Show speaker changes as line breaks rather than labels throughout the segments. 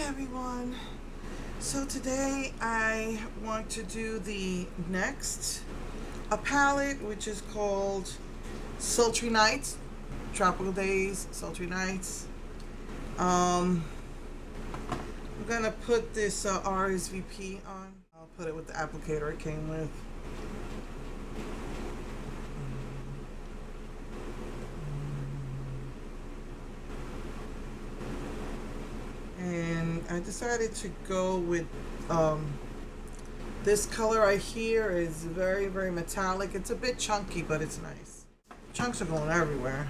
everyone. So today I want to do the next palette, which is called Sultry Nights, Tropical Days, Sultry Nights. I'm gonna put this RSVP on. I'll put it with the applicator it came with. And I decided to go with this color right here. Is very, very metallic. It's a bit chunky, but it's nice. Chunks are going everywhere.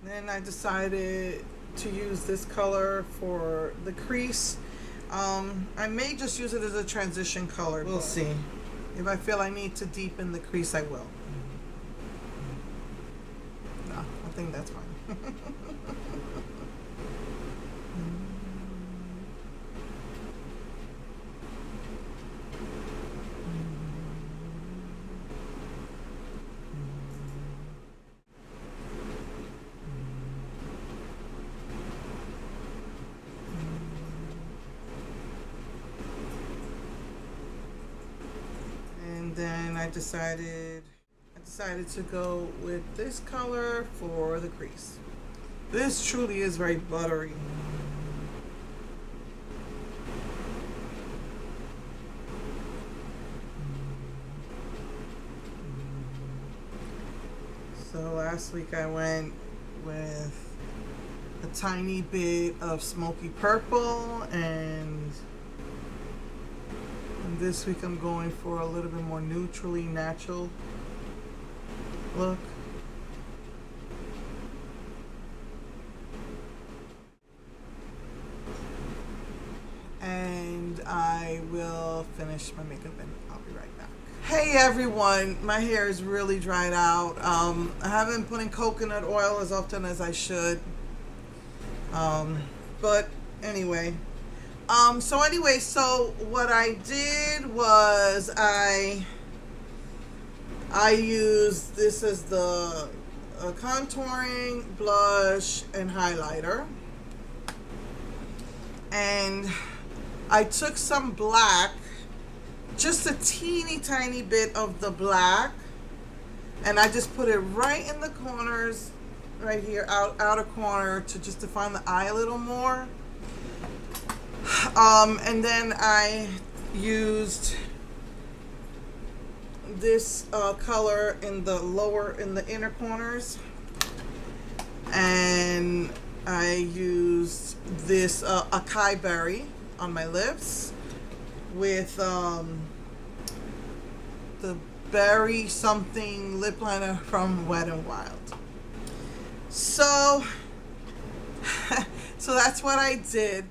Then I decided to use this color for the crease. I may just use it as a transition color. We'll see. If I feel I need to deepen the crease, I will. No, I think that's fine. Then I decided to go with this color for the crease. This truly is very buttery. So last week I went with a tiny bit of smoky purple, and this week I'm going for a little bit more neutrally natural look. And I will finish my makeup and I'll be right back. Hey everyone, my hair is really dried out. I haven't put in coconut oil as often as I should. But anyway. So what I did was I used this as the contouring, blush, and highlighter. And I took some black, just a teeny tiny bit of the black, and I just put it right in the corners, right here, outer corner, to just define the eye a little more. And then I used this color in the inner corners, and I used this Acai Berry on my lips with the berry something lip liner from Wet n Wild. So that's what I did.